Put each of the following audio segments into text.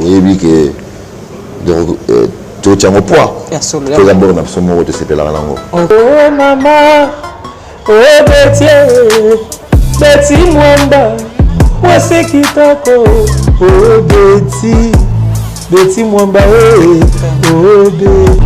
oyebi que donc tu tiens au poids. Absolument. Tu d'abord na somo te sepela lango. Oh maman, oh Betty Mwamba, wase kitoko, oh Betty Mwamba, oh Betty.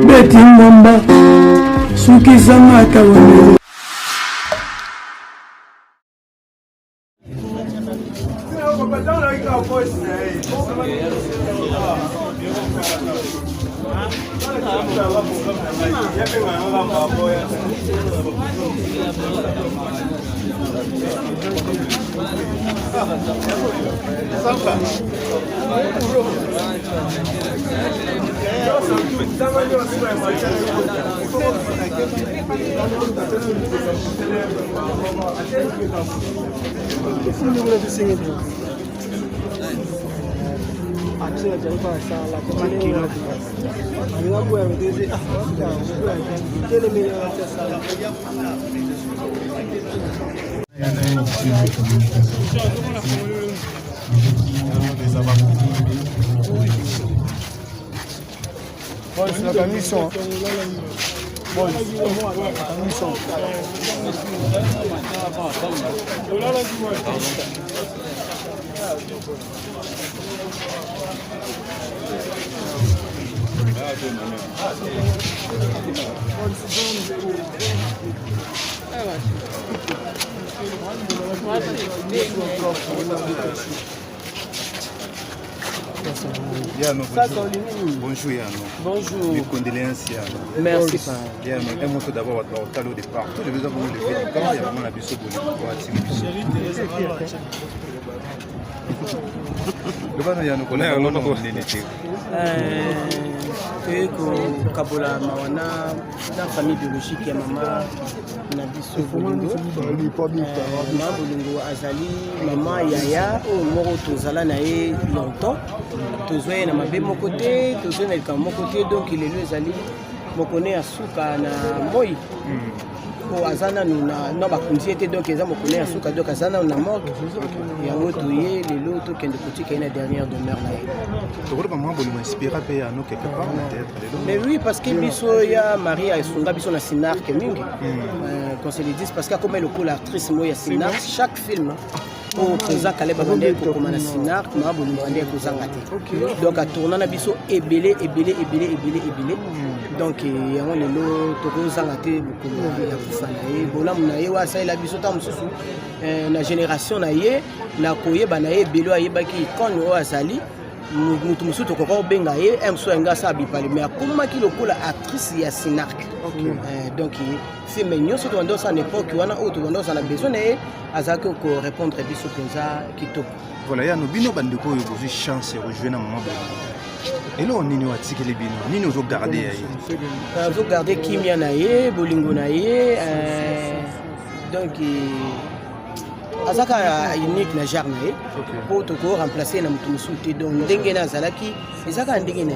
Betty Mwamba, Sukizama Kawane. Bon, c'est la commission. Bon, la commission. Bonjour Yann. Bonjour. Mes condoléances Yann. Merci. Yann, un mot d'abord au au départ. Tous les besoins pour lever du corps, il y a vraiment la biseau pour le Kabola Mawana, la famille biologique ya maman na biso Bolungo. Maman Bolungo azali maman Yaya au moro tozala na ye longtemps. Tozoye na mabe mon côté, tozoye na ka mon côté donc il est le azali mokone asuka na moi. Pour azana nuna na bakunzi était donc eza mokone asuka donc azana na mort. Ya moto ye lelo to kende boutique na dernière demeure na ye. Mais oui, parce que biso ya Maria esunga biso na Sinark mingi. Quand c'est les 10 parce que comme elle est l'actrice moya Sinark chaque film au présent Caleb Abandé pour comme na Sinark ma bolu bandé ko zangate. Donc à tourner na biso ebelé. Donc yango lelo to ko zangate beaucoup ya kufana ye bola muna ye wa sai la biso ta mususu na génération na ye na koyeba na ye belo ayebaki kon o azali mutu musu to ko benga ye emso nga sa bipale mais akoma ki lokola actrice ya Sinark. Donc c'est mignon surtout dans cette époque wana auto dans ça a besoin et azaki ko répondre biso penza kitoko. Voilà ya no bino bandeko yo bozi chance rejoindre maman. Et là on nini watiki les bino nini ozo garder ya ozo garder kimia na ye bolingo na ye donc azaka unique na jarna ye pour to ko remplacer na mutu musuti donc ndenge na zalaki ezaka ndenge na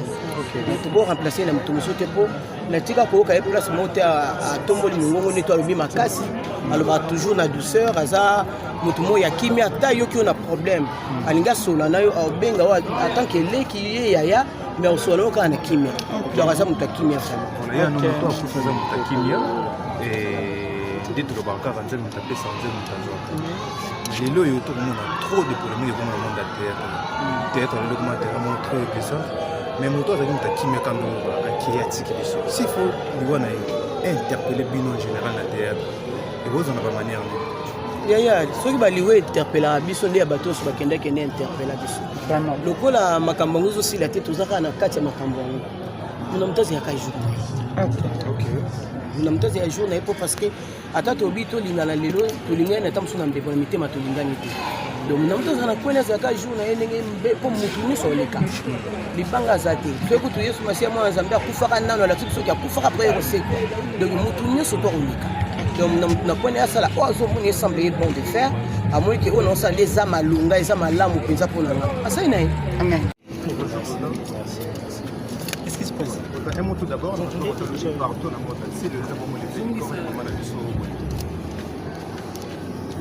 to ko remplacer na mutu musuti pour na tika ko ka place monter à tomboli ngongo ni to alobi makasi aloba toujours na douceur aza mutu mo ya kimia ta yo ki on a problème alinga sola na yo benga wa tant que leki ye yaya mais on solo ka na kimia donc aza mutu kimia vraiment voilà ya no mutu akufa za mutu kimia et dit le banca ranzel mutu pesa ranzel mutu lelo yo to mona trop de polémiques dans le monde de théâtre le documentaire trop de ça mais moto azali mutu kimia quand on qui atiki biso s'il faut liwana interpeller bino en général na théâtre et vous en avez manière yaya soki baliwe interpella biso nde ya bato so bakenda kende interpella biso lokola makambo nguzo sila te tozaka na kati ya makambo yango kuna mutazi ya kaiju. OK na mutazi ya jour na epo parce que ata tobi tolingana lelo tolingana na tamsu na mbebo na mitema tolingani te donc na mutazi na kwena zaka jour na yendenge mbepo mutu ni soleka libanga zate feko to yesu masia mwa nzambe akufaka nano la tsuki akufaka après roseko donc mutu ni so to oleka donc na kwena ya sala ozo moni semble bon de faire à moins que on ça les amalunga les amalamu penza pour nanga asa ina amen. Qu'est-ce qui se passe? Un mot tout d'abord, donc je vais partout dans mon c'est le moment de film comme on a dit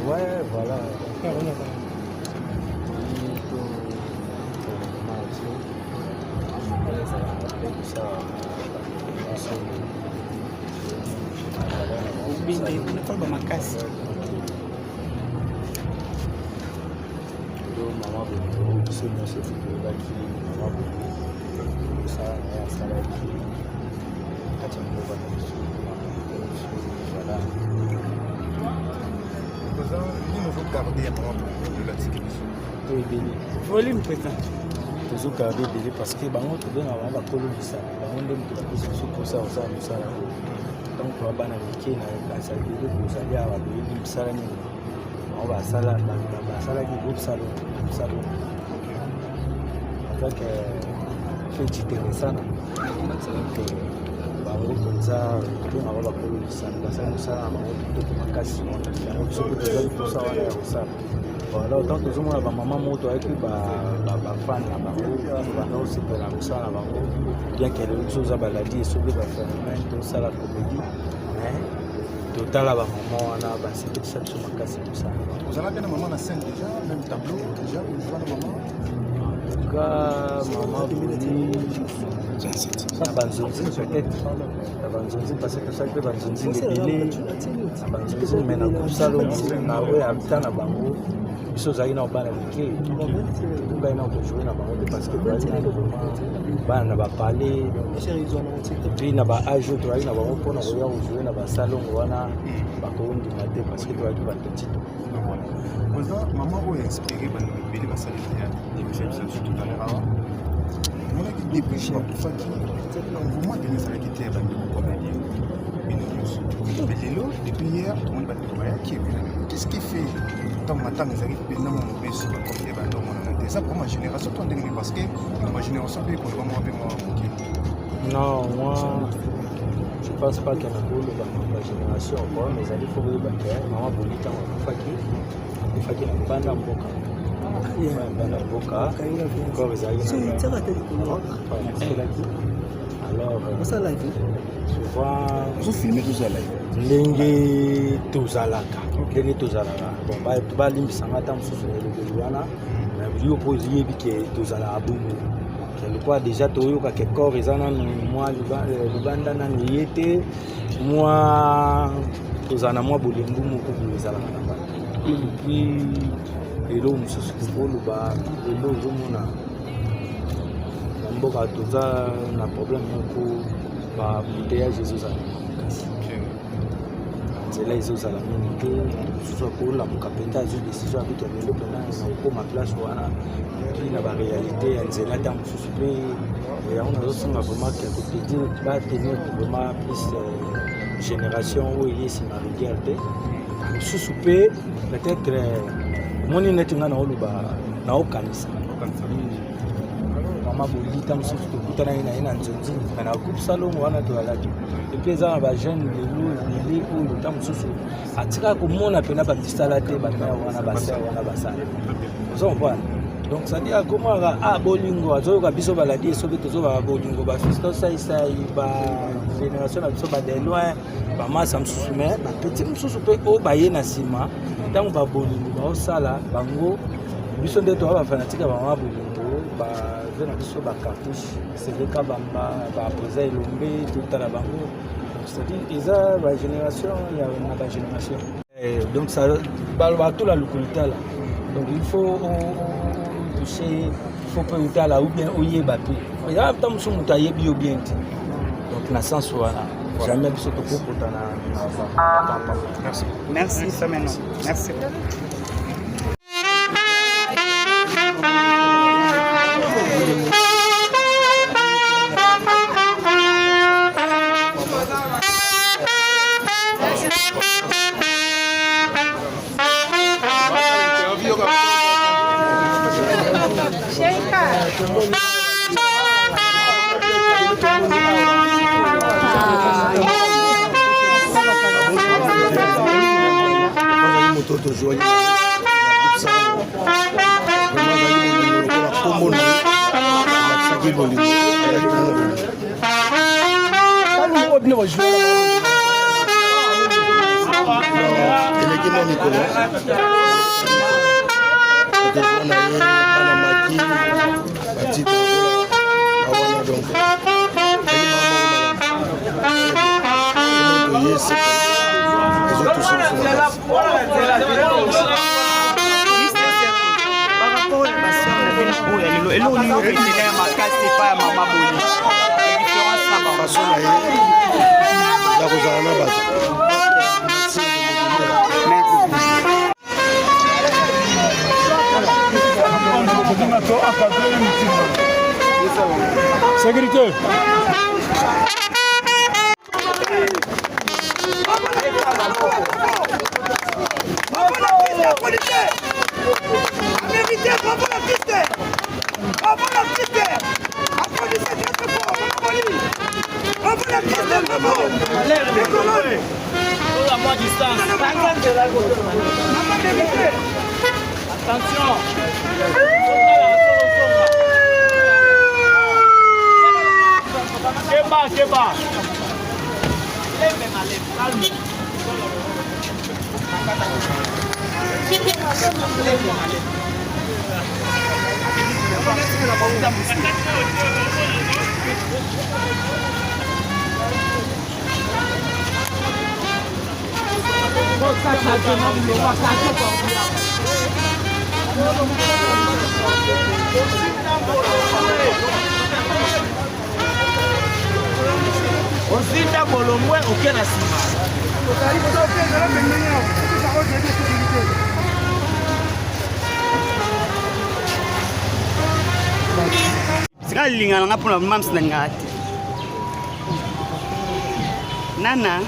ouais, voilà. Volume présent. Toujours garder délai parce que bango to donne avant bakolo bisa bango ndem to bakisi so kosa osa musala donc to bana mike na kansa délai ko zali awa bi musala ni on va sala ba sala ki groupe salon avec fait intéressant bango konza to na bakolo bisa basala musala bango to makasi bango so ko zali kosa wana ya osala. Voilà, autant que nous avons maman moto avec fan là bas aussi pour la moussa là bas bien qu'il y ait des choses à balader et sauver la famille tout ça la comédie mais total là bas maman on a c'est tout ça sur ma casse tout ça. Vous avez bien maman la scène déjà même tableau déjà vous voyez maman. En tout cas maman ça banzonzi peut-être ça banzonzi parce que ça que banzonzi les billets ça banzonzi mais na kusalo na we habita na bango biso zali na bana mike tukai na kujouer na bango parce que bali na bana na ba parler puis na ba âge to ali na bango pona ko ya kujouer na ba salon wana ba ko ndi mate parce que to ali ba petit voilà maman o inspiré bana bili ba sali ya émission surtout tout à l'heure mon équipe dépêche pas pour faire vous moi de ça qui était avec le comédien mais depuis hier tout le monde va te qu'est-ce qui fait tant matin les arrivent bien dans mon pays sur le côté dans mon ça pour ma génération toi parce que ma génération peut qu'on va avec moi non moi je pense pas qu'il y a ma génération encore mais ça il faut que maman bonita on fait qu'il na banda mboka banda mboka encore les arrivent alors ça live souvent vous filmez tout ça live ndenge tozalaka bon balimbisanga ata mosusu na elobeli wana na yo mpo yebi ke tozalaka bongo kelekwa déjà toyoka ke corps eza nanu mwa libanda nanu ye te mwa tozala na mwa bolembu moko boye ezalaka na bato puis lelo mosusu koloba lelo ozomona na mboka toza na problème moko bambuteyage ezozala makasi nzela ezozala mingi te mosusu akolamuka mpenza azwi décision abiki abendo mpena na okoma place wana puis na baréalité ya nzela ta mosusu mpe yango nazosunga vraiment ke kopedir batenir vraiment plus génération oyo eye nsima rivière te mosusu mpe peut-être omoni neti nga naoloba naokanisa mama bolita mosusu tokutanaki na ye na nzonzi na coupe salongo wana toalaki epuis eza na bajeune lelo lele oyo ta mosusu atikaka komona mpena babisala te bamere wana basere wana basala ozo comprendre donc cetadire akomaka bolingo azoyoka biso baladi esoki tozobaka bolingo bafisi tosaisai bagénération na biso badeloin bamasa mosusu mais bapeti mosusu mpe oyo baye na nsima ntango babolingo baosala bango biso nde toa bafanatika bamama bolingo baza na biso bacartouche seleka bamba bapoza elombe totala bango c'est-à-dire eza bagénération na bagénération donc balobaka tola lokolo tala donc il faut toucher il faut mpe otala ou bien oyeba mpe eza ta mosu moto ayebi yo bien te donc na sens wana jamais biso tokokota na merci ça maintenant merci Sécurité. Attention. Keba. Osinda bolomwe okena sima. Sika lingana ngapona mams na ngati. Nana,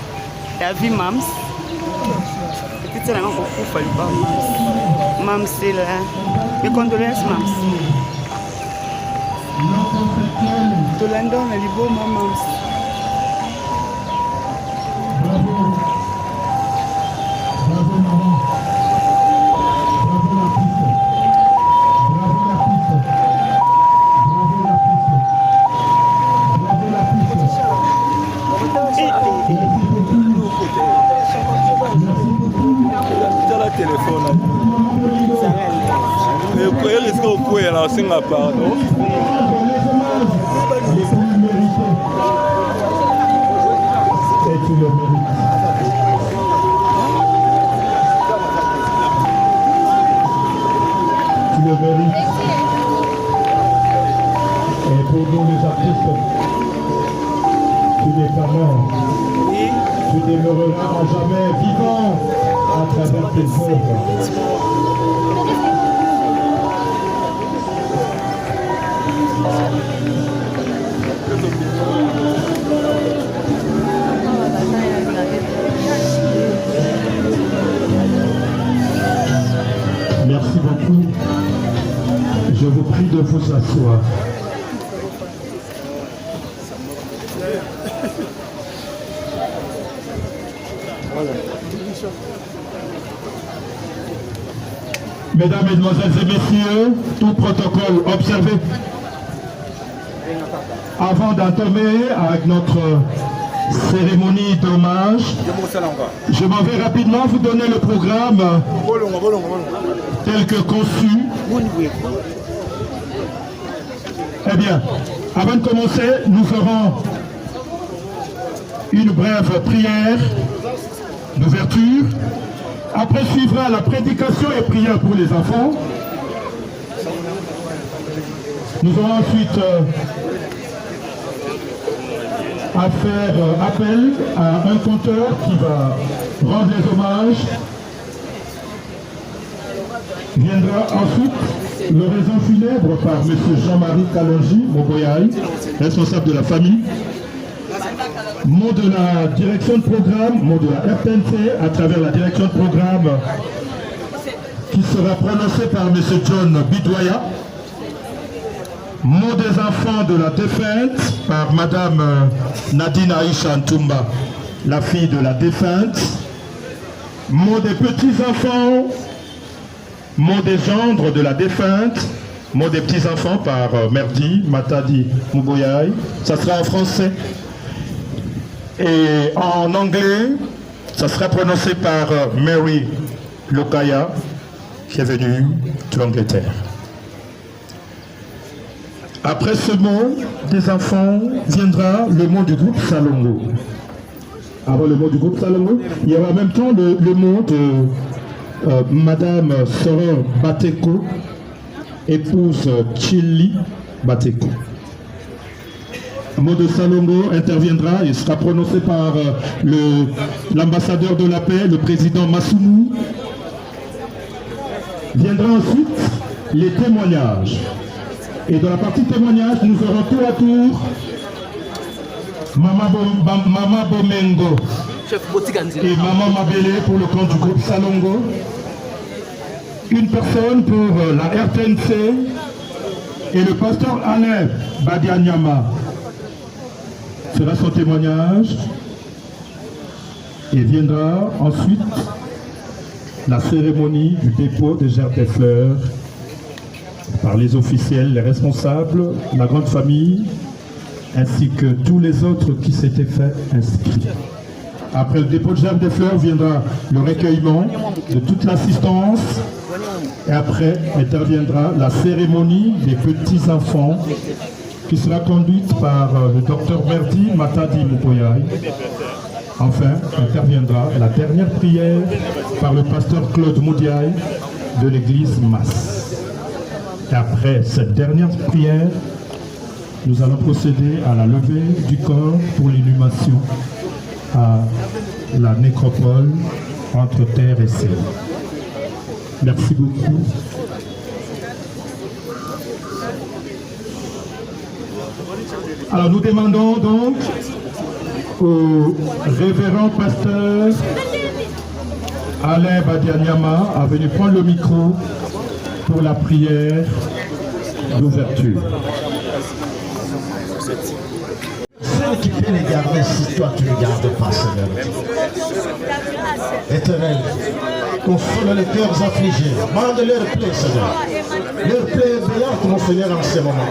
Davi mams. Kitana ngako kufa liba mams. Mams là. Mes condoléances mams. Tolanda na libo mams. Singa pardon. Tu le mérites. Et pour nous les artistes, tu n'es pas mort. Tu demeureras à jamais vivant à travers tes œuvres. Merci beaucoup. Je vous prie de vous asseoir. Mesdames, Mesdemoiselles et Messieurs, tout protocole observé. Avant d'entamer avec notre cérémonie d'hommage, je m'en vais rapidement vous donner le programme tel que conçu. Eh bien, avant de commencer, nous ferons une brève prière d'ouverture. Après suivra la prédication et prière pour les enfants. Nous aurons ensuite à faire appel à un conteur qui va rendre les hommages. Viendra ensuite l'oraison funèbre par M. Jean-Marie Kalonji Moboyaï, responsable de la famille. Mot de la direction de programme, mot de la RTNC à travers la direction de programme qui sera prononcé par M. John Bidwaya. Mot des enfants de la défunte par Madame Nadine Aïcha Ntoumba, la fille de la défunte. Mot des petits-enfants, mot des gendres de la défunte, mot des petits-enfants par Merdi Matadi Muboyaï. Ça sera en français. Et en anglais, ça sera prononcé par Mary Lokaya, qui est venue de l'Angleterre. Après ce mot des enfants viendra le mot du groupe Salongo. Avant le mot du groupe Salongo, il y aura en même temps le mot de Madame Soror Bateko, épouse Chili Bateko. Le mot de Salongo interviendra et sera prononcé par l'ambassadeur de la paix, le président Massoumou. Viendra ensuite les témoignages. Et dans la partie témoignage, nous aurons tour à tour Mama Bomengo et Maman Mabele pour le compte du groupe Salongo. Une personne pour la RTNC et le pasteur Alain Badianyama fera son témoignage. Et viendra ensuite la cérémonie du dépôt des gerbes des fleurs par les officiels, les responsables, la grande famille, ainsi que tous les autres qui s'étaient fait inscrire. Après le dépôt de gerbes des fleurs viendra le recueillement de toute l'assistance et après interviendra la cérémonie des petits-enfants qui sera conduite par le docteur Merdi Matadi Muboyaï. Enfin, interviendra la dernière prière par le pasteur Claude Moudiaï de l'église Masse. Et après cette dernière prière, nous allons procéder à la levée du corps pour l'inhumation à la nécropole entre terre et ciel. Merci beaucoup. Alors nous demandons donc au révérend pasteur Alain Badianyama à venir prendre le micro pour la prière d'ouverture. Ceux qui peut les garder si toi tu ne les gardes pas, Seigneur. Éternel, console les cœurs affligés, bande leur plaie, Seigneur. Leur plaie est brillante, mon Seigneur, en ce moment.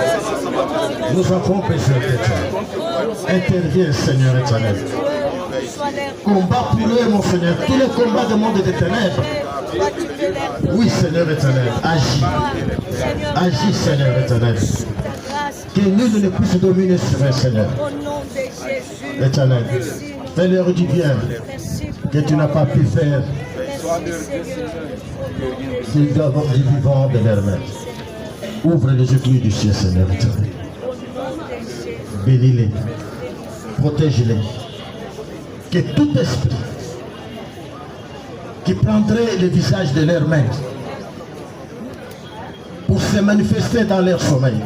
Nous avons besoin de toi. Interviens, Seigneur éternel. Combat pour eux, mon Seigneur. Tous les combats du monde des ténèbres. Oui, Seigneur éternel, agis. Agis, Seigneur éternel. Que nul ne puisse dominer sur eux, Seigneur. Éternel, fais-leur du bien que tu n'as pas pu faire. Ils doivent avoir du vivant de leur main. Ouvre les yeux du ciel, Seigneur éternel. Bénis-les, protège-les. Que tout esprit qui prendrait le visage de leurs mains pour se manifester dans leur sommeil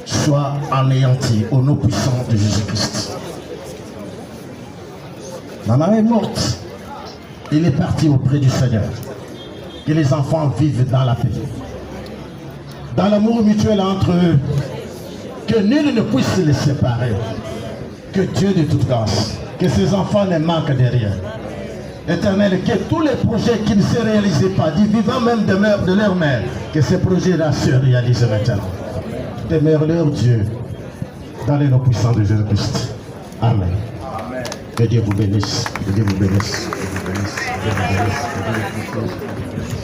soit anéanti au nom puissant de Jésus-Christ. Maman est morte. Il est parti auprès du Seigneur. Que les enfants vivent dans la paix, dans l'amour mutuel entre eux. Que nul ne puisse les séparer. Que Dieu de toute grâce, que ces enfants ne manquent de rien. Éternel, que tous les projets qui ne se réalisaient pas, du vivant même de leur mère, que ces projets-là se réalisent maintenant. Demeure-leur Dieu, dans les noms puissants de Jésus-Christ. Amen. Que Dieu vous bénisse. Que Dieu vous bénisse. Que Dieu vous bénisse. Que Dieu vous bénisse. Que Dieu vous bénisse.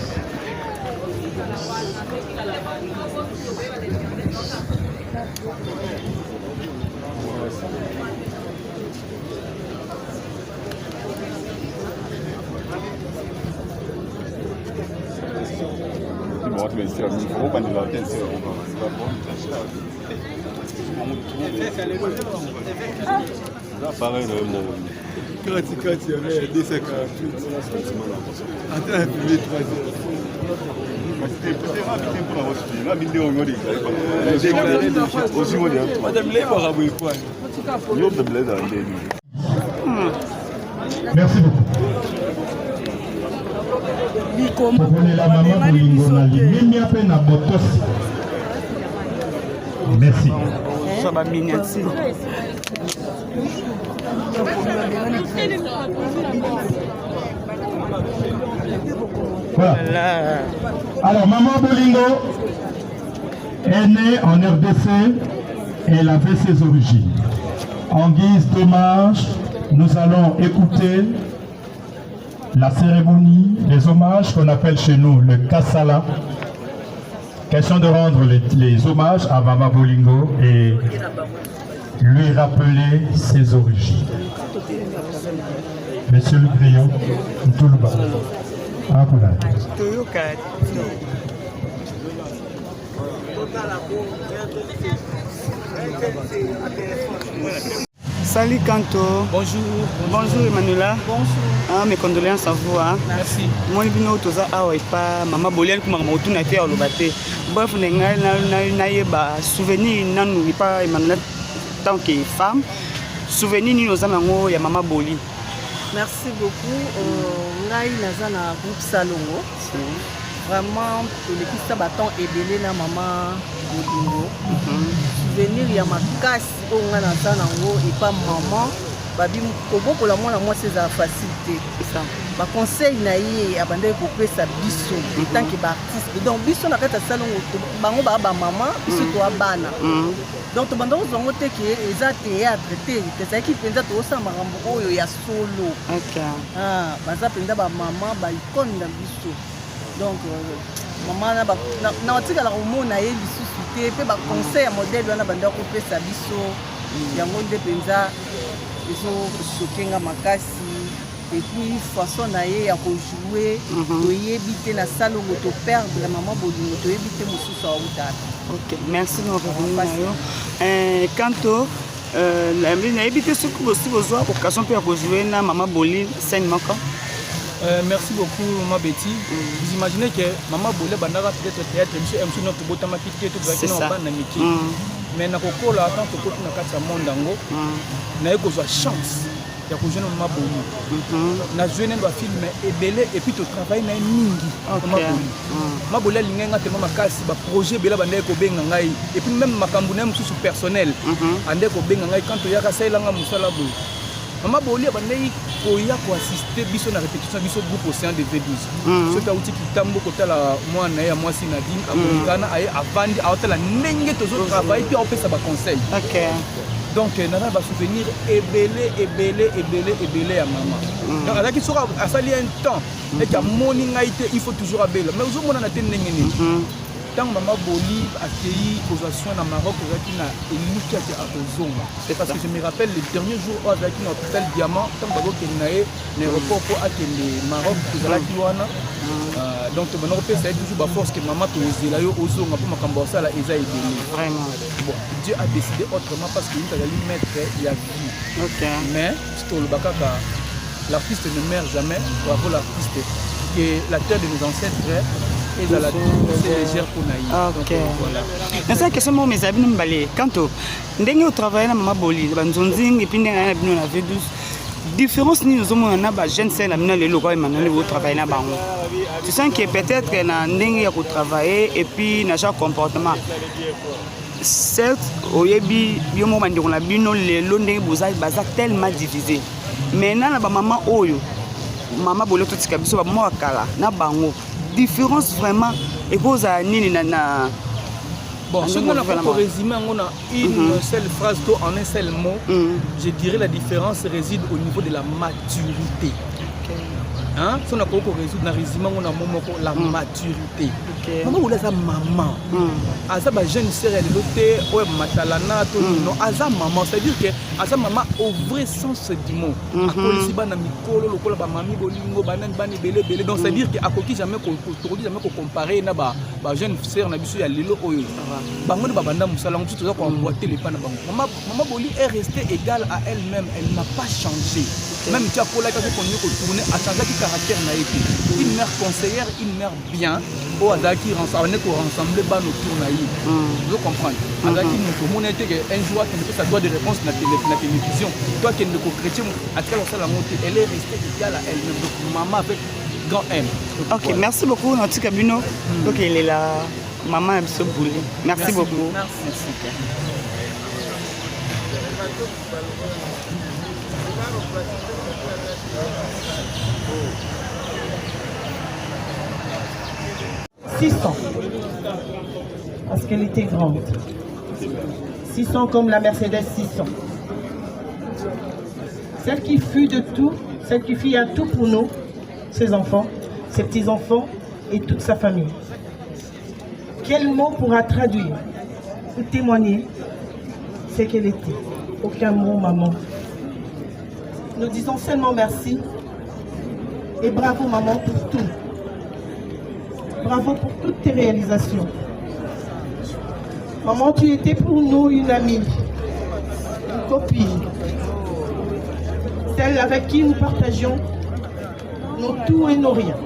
Pareil, quand il y avait 248, en train de filmer 3 Merci beaucoup. Pour la maman Bolingo Nali, mimi appelle na botosi. Merci. Ça va miniature. Voilà. Alors, Maman Bolingo est née en RDC et elle avait ses origines. En guise d'hommage, nous allons écouter la cérémonie des hommages qu'on appelle chez nous le Kassala. Question de rendre les hommages à Maman Bolingo et lui rappeler ses origines. Monsieur le Griot, tout le bas. Salut Kanto. Bonjour. Bonjour Emmanuela. Bonjour. Ah, mes condoléances à vous. Hein. Merci. Moi, je suis toza awa pas maman Bolian kuma motu na te olobate. Bref, na yeba souvenir nanu pas Emmanuela tant que femme. Souvenir ni nos amango ya maman Boli. Merci beaucoup. Ngai naza na groupe Salongo. Vraiment le kisa baton ebele na maman Bolingo. Souvenir ya makasi o nga naza nango et pas maman. Babi koboko la mwana moi c'est la facilité. Ça. Ba conseil na ye abandé ko pesa biso en tant que artiste. Donc biso na kata Salongo bango ba maman biso to abana. Donc to bando zongo te ke eza théâtre te ça qui penza to sa marambo oyo ya solo. OK. Ah, baza penza ba maman ba icône na biso. Donc maman na watika la romona ye lisusu te pe ba conseil ya modèle wana banda ko pesa biso. Yango nde penza ils ont choqué makasi et puis façon na ye ya ko jouer to yebite na Salongo to perdre la maman Bolingo to yebite mususu wa utata. OK, merci de revenir. Kanto na yebite ce que vous besoin occasion pour jouer na maman Boli scène moko. Merci beaucoup Maman Betty. Vous imaginez que Maman Boli bandara peut-être théâtre monsieur notre botama piqué tout va na bana miki. Mais na kokola tant que côté na kata mondango na eko za chance ya ko jeune Maman Boli. Na jeune ba film ebele et puis to travail na mingi Maman Boli. Maman Boli linga tellement makasi ba projet bela banda eko benga ngai et puis même makambu na mususu personnel ande ko benga ngai quand to yaka sailanga musala bo. Maman Boli bandai koya ko assister biso na répétition biso groupe Océan de V12. Ce outil qui tambo kota la moi na ya moi si Nadine abongana ay avandi awtala ndenge tozo travail puis on fait ça ba conseil. OK. Donc nana ba souvenir ebele ya maman. Donc azaki sera asali un temps et que moni ngaite il faut toujours abela. Mais ozo mona na te ndenge ni. Tant Maman Boli a accueilli aux soins au Maroc, c'est parce que je me rappelle les derniers jours avec notre hôtel Diamant, tant que l'aéroport pour accueillir le Maroc, donc maintenant c'est toujours la force que maman te là aux zones pour ma cambossa là ils vraiment. Bon, Dieu a décidé autrement parce qu'il a lui mettre la vie. OK. Mais c'est le bakaka, l'artiste ne meurt jamais. Bravo l'artiste. Que la terre de nos ancêtres et dans la c'est légère pour naïf. OK. Mais ça question moi mes amis m'balé. Quand ndenge au travail na Maman Boli, banzonzing et puis ndenge na bino na V12. Différence ni nous avons na ba jeune c'est na mina le local maintenant au travail na bango. Tu sens que peut-être na ndenge ya ko travailler et puis na chaque comportement. Certes, au yebi yo mo bandi na bino le ndenge bozali baza tellement divisé. Maintenant na ba maman oyo Maman Boli tout tika biso ba mo akala na bango. Différence vraiment et cause à nini na bon si on a pour résumer on a une seule phrase en un seul mot je dirais la différence réside au niveau de la maturité. Hein si on a pour résoudre na résumé on a la maturité. Maman ou la maman aza ba jeune sœur elle loté o matalana to non aza maman c'est à dire que aza maman au vrai sens du mot akolisi bana mikolo lokola ba mami Bolingo banani bani belé donc c'est à dire que akoki jamais ko comparer na ba jeune sœur na biso ya lelo oyo bango ba banda musala on tout ko emboîter les pas na bango maman Boli est restée égale à elle-même, elle n'a pas changé. Même tu as pour la quand on tourner a changé de caractère na été une mère conseillère, une mère bien au adaki rassembler ban autour na yi. Vous comprenez adaki nous mon était un jour qui ça doit de réponse na télévision toi qui ne chrétien à quel ça la montée elle est restée égale à elle-même donc maman avec grand M. OK, merci beaucoup notre Kabino. Donc il est là maman Abisso Bouli. Merci beaucoup. Merci. Parce qu'elle était grande. 600 comme la Mercedes 600. Celle qui fut de tout, celle qui fit un tout pour nous, ses enfants, ses petits-enfants et toute sa famille. Quel mot pourra traduire ou témoigner ce qu'elle était? Aucun mot, maman. Nous disons seulement merci et bravo, maman, pour tout. Bravo pour toutes tes réalisations. Maman, tu étais pour nous une amie, une copine, celle avec qui nous partagions nos tout et nos rien.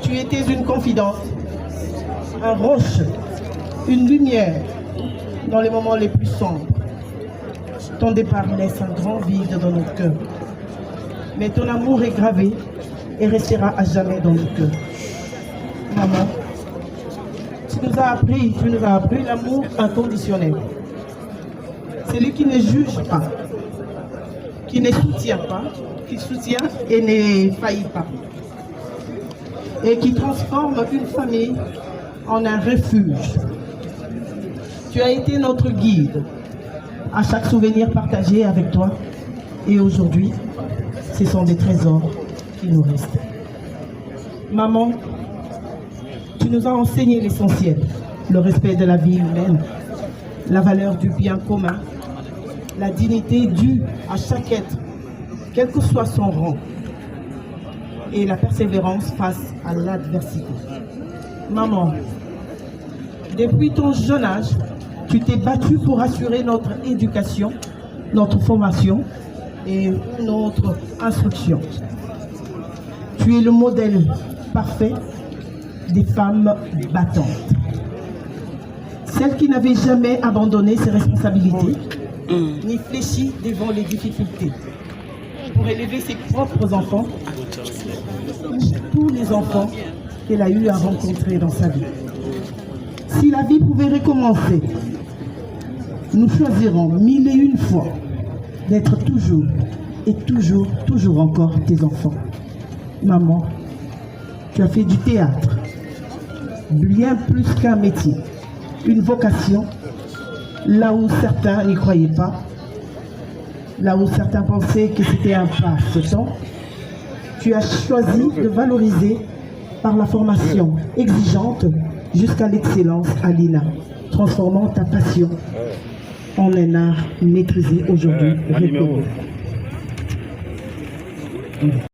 Tu étais une confidente, un roche, une lumière dans les moments les plus sombres. Ton départ laisse un grand vide dans nos cœurs. Mais ton amour est gravé et restera à jamais dans nos cœurs. Maman, tu nous as appris l'amour inconditionnel. Celui qui ne juge pas, qui ne soutient pas, qui soutient et ne faillit pas. Et qui transforme une famille en un refuge. Tu as été notre guide à chaque souvenir partagé avec toi. Et aujourd'hui, ce sont des trésors qui nous restent. Maman, tu nous as enseigné l'essentiel, le respect de la vie humaine, la valeur du bien commun, la dignité due à chaque être, quel que soit son rang, et la persévérance face à l'adversité. Maman, depuis ton jeune âge, tu t'es battue pour assurer notre éducation, notre formation et notre instruction. Tu es le modèle parfait des femmes battantes. Celles qui n'avaient jamais abandonné ses responsabilités, ni fléchi devant les difficultés, pour élever ses propres enfants, tous les enfants qu'elle a eu à rencontrer dans sa vie. Si la vie pouvait recommencer, nous choisirons 1001 fois d'être toujours et toujours encore tes enfants. Maman, tu as fait du théâtre, bien plus qu'un métier, une vocation, là où certains n'y croyaient pas, là où certains pensaient que c'était un passe-temps. Tu as choisi de valoriser par la formation exigeante jusqu'à l'excellence à l'INA, transformant ta passion en un art maîtrisé aujourd'hui.